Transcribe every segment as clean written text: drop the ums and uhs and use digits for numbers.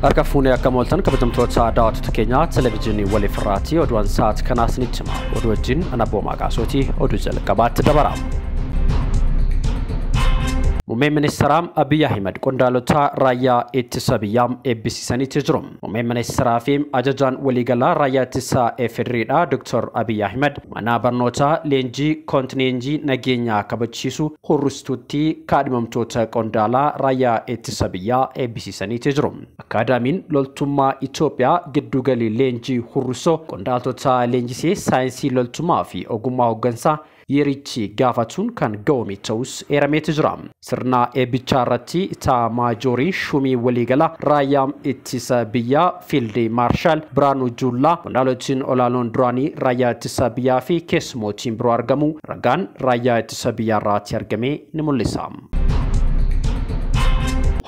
Arkafuuni akka mooltan kabajamtoota daawwattoota keenya televiizyinii walii firraatti oduuwwan sa'aatii kanaas ni cima. Oduu wajjin Anabboo Maqaasooti oduu jalqabaatti dabarama. Muummeen ministeeraa Abiy Ahmed qondaalota raayyaa ittisa biyyaa eebbisiisanii jiru. Muummeen ministeeraa fi ajajaan waliigalaa raayyaa ittisa FDR'dha Dr. Abiy Ahmed mana barnootaa leenjii kontineenjii nageenyaa kabachiisu hurristuutti kaadhimamtoota qondaalaa raayyaa ittisa biyyaa eebbisiisanii jiru. Akaadaamiin loltummaa Itoophiyaa giddugalii leenjii hurrisoo qondaaltota leenjisee saayinsii loltummaa fi ogummaa hooggansaa Yerichi gaafatuun kan ga'oomi ta'us eerameeti jira. Sirna eebbichaa irratti Maajoorii Shumii waliigala raayyaa ittisa biyyaa Fiild Maarshaal Biraanuu Juullaa qondaaltonni olaanoon duraanii raayyaa ittisa biyyaa fi keessumootiin biroo argamu ragaan raayyaa ittisa biyyaa irratti argame ni mul'isa.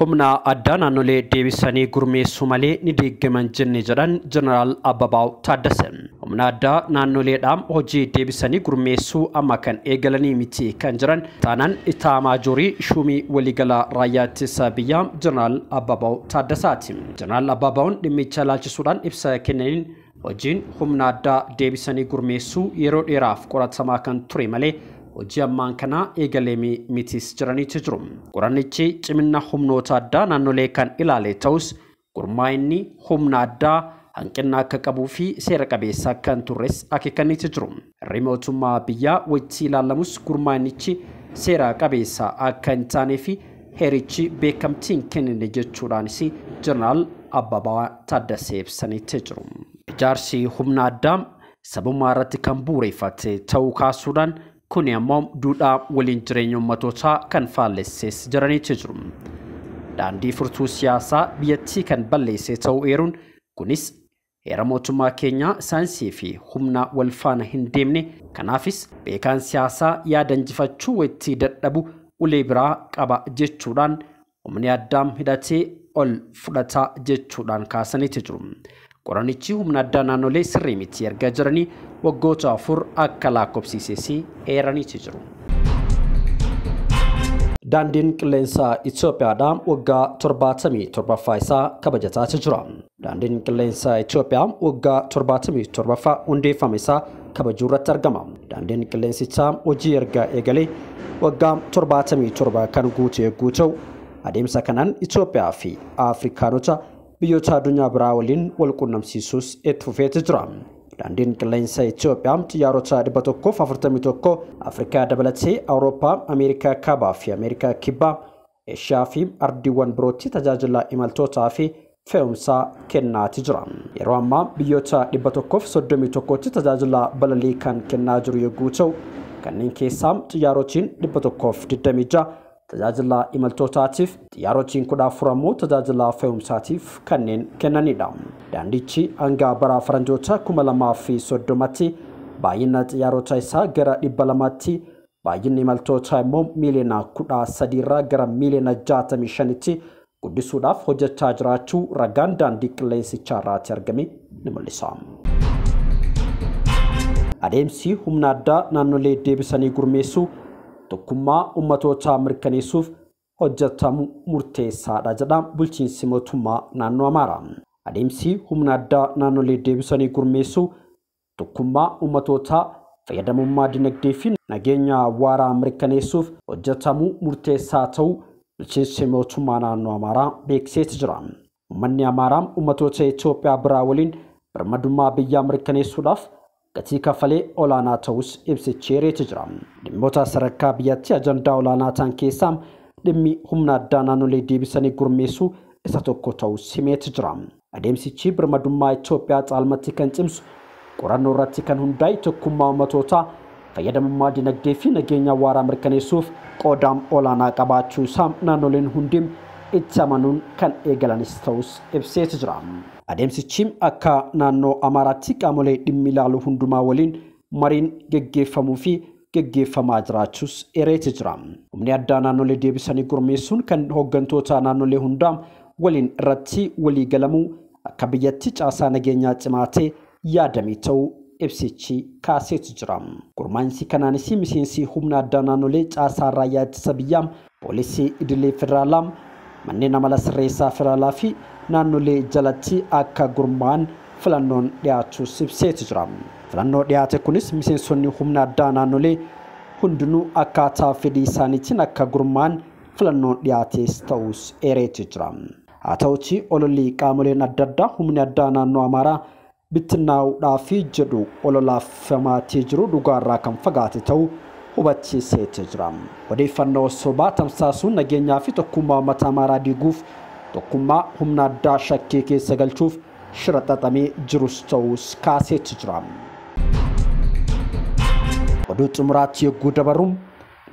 Humna addaa naannolee deebisanii gurmeessuu malee ni deeggaman jenne jedhan Jeneraal Ababaw Taaddasee. Humna addaa naannoleedhaan hojii deebisanii gurmeessuu amma kan eegalanii miti kan jiran taanaan Maajoorii Shumii waliigala raayyaa ittisa biyyaa Jeneraal Ababaw Taaddasaati. Jeneraal Ababaw'n dhimmicha ilaalchisuudhaan ibsa kennaniin hojiin humna addaa deebisanii gurmeessuu yeroo dheeraaf qoratamaa kan ture malee hojii ammaan kana eegaleemi mitis jiraniitu jiru. Qorannichi cimina humnoota addaa naannolee kan ilaale ta'us gurmaa'inni humna addaa hanqina akka qabuu fi seera qabeessa kan turres akeekaniitu jiru. Hirri mootummaa biyyaa wajjin ilaalamus gurmaa'inichi seera qabeessa akka hin taanee fi heerichi beekamtiin kennine jechuudhaanis Jeneraal Ababaw Taaddasee ibsaniitu jiru. Ijaarsi humna addaa sabummaa irratti kan bu'uureffate ta'uu kaasuudhaan kuni ammoo duudhaa waliin jireenya uummatootaa kan faallessees jiraniitu jiru. Daandii furtuu siyaasaa biyyattii kan balleesse ta'uu eeruun kunis heera mootummaa keenyaa saayinsii fi humna wal faana hin deemne kanaafis beekaan siyaasaa yaada injifachuu waytii dadhabu ulee biraa qaba jechuudhaan humni addaam hidhatee ol fudhata jechuudhaan kaasaniitu jiru. Qoranichi humna addaa naannolee sirrii miti erga jiranii waggoota 4 akka lakkoofsisees eeraniitu jiru. Daandiin qilleensa Itoophiyaadhaan waggaa 77ffaa isaa kabajataa jira. Daandiin qilleensa Itoophiyaa waggaa 77ffaa hundeeffame isaa kabajuu irratti argama. Daandiin qilleensichaa hojii erga eegalee waggaa 77 kan guute yogguu ta'u adeemsa kanaan Itoophiyaa fi Afrikaanota biyyoota addunyaa biraa waliin wal quunnamsiisuus itti fufeetu jira. Daandiin qilleensa Itoophiyaa xiyyaarota 141 Afrikaa dabalatee Awurooppaa, Ameerikaa kaabaa fi Ameerikaa kibbaa, Eeshiyaa fi ardiiwwan birootti tajaajila imaltootaa fi fe'umsaa kennaati jira. Yeroo ammaa biyyoota 131tti tajaajila balalii kan kennaa jiru yogguu ta'u kanneen keessaa xiyyaarotiin 126 tajaajila imaltootaatiif xiyyaarotiin 14 ammoo tajaajila fe'umsaatiif kanneen kennanidha. Daandichi hanga bara faranjoota 2030tti baay'ina xiyyaarota isaa gara 200tti baay'inni imaltootaa immoo miiliyoona 13 irraa gara miiliyoona 65tti guddisuudhaaf hojjechaa jiraachuu ragaan daandii qilleensichaa irratti argame ni mul'isa. Adeemsi humna addaa naannolee deebisanii gurmeessuu tokkummaa uummatootaa mirkaneessuuf hojjetamu murteessaadha jedha bulchiinsi mootummaa naannoo Amaaraa. Adeemsi humna addaa naannolee deebisanii gurmeessuu tokkummaa uummatootaa fayyadamummaa dinagdee fi nageenya waaraa mirkaneessuuf hojjetamu murteessaa ta'uu bulchiinsi mootummaa naannoo Amaaraa beeksiseeti jira. Uummanni Amaaraa ummatoota Itoophiyaa biraa waliin birmadummaa biyyaa mirkaneessuudhaaf gatii kafalee olaanaa ta'us ibsicheereeti jira. Dhimmoota sadarkaa biyyatti ajandaa olaanaa ta'an keessaa dhimmi humna addaa naannolee deebisanii gurmeessuu isa tokko ta'us himeeti jira. Adeemsichi birmadummaa Itoophiyaa caalmatti kan cimsu qorannoo irratti kan hundaa'e tokkummaa ummatootaa fayyadamummaa dinagdee fi nageenya waaraa mirkaneessuuf qooda olaanaa qabaachuu isaa naannoleen hundi itti amanuun kan eegalanis ta'us ibseeti jira. Adeemsichi akka naannoo Amaaraatti qaamolee dhimmi ilaalu hundumaa waliin mariin geggeeffamuu fi geggeeffamaa jiraachuus eereeti jira. Humni addaa naannolee deebisanii gurmeessuun kan hooggantoota naannolee hundaa waliin irratti walii galamuu akka biyyatti caasaa nageenyaa cimaatee yaadamee ta'uu ibsichi kaaseeti jira. Gurmaa'insi kanaanis miseensi humna addaa naannolee caasaa raayyaa ittisa biyyaa poolisii idilee federaalaa manneen amala sirreessaa federaalaa fi naannolee jalatti akka gurmaan filannoon dhiyaachuu ibseeti jira. Filannoo dhiyaate kunis miseensonni humna addaa naannolee hundinuu akkaataa fedhii isaaniitiin akka gurmaan filannoon dhiyaates ta'us eereeti jira. Haa ta'uutii ololli qaamoleen adda addaa humni addaa naannoo Amaaraa bittinnaa'uudhaaf jedhu ololaafamaatii jiru dhugaarraa kan fagaate ta'uu hubachiiseeti jira. Odeeffannoo sobaa tamsaasuun nageenyaa fi tokkummaa uummata Amaaraa diiguuf tokkummaa humna addaa shakkii keessa galchuuf shira xaxamee jirus ta'us kaaseeti jira. Oduu xumuraatti yogguu dabarru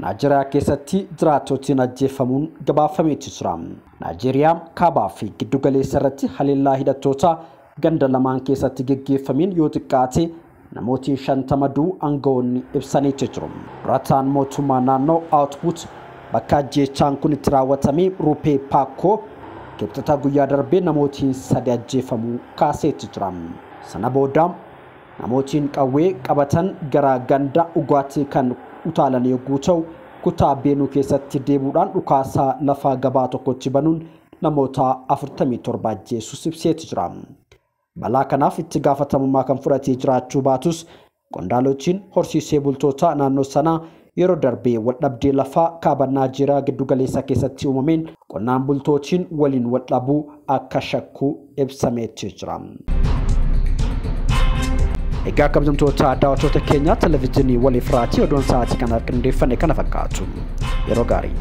Naajeeriyaa keessatti jiraattotni ajjeefamuun gabaafameeti jira. Naajeeriyaa kaabaa fi giddu galeessa irratti haleellaa hidhattoota ganda lamaan keessatti geggeeffameen yoo xiqqaate namooti 50 du'uu aangawoonni ibsaniiti jiru. Rataan mootummaa naannoo Output bakka ajjeechaan kun itti raawwatame Rupee Paakoo kibxata guyyaa darbee namooti 3 ajjeefamuu kaaseeti jira. Sana booda namootiin qawwee qabatan gara ganda dhugaatii kan utaalan yogguu ta'u kutaa Beenuu keessatti deebuudhaan dhukaasaa lafaa gabaa tokkotti banuun namoota 47 ajjeesuu ibseeti jira. Balaa kanaaf itti gaafatamummaa kan fudhatee jiraachuu baatus qondaaltonni horsiisee bultoota naannoo sanaa yeroo darbee waldhabdee lafaa kaaba Naajeeriyaa giddu galeessa keessatti uumameen qonnaan bultootiin waliin waldhabuu akka shakkuu ibsameeti jira. Egaa kabajamtoota daawwattoota keenya televiizyinii waliif raatii oduun sa'aatii kana qindeeffame kana fakkaatu. Yeroo gaarii.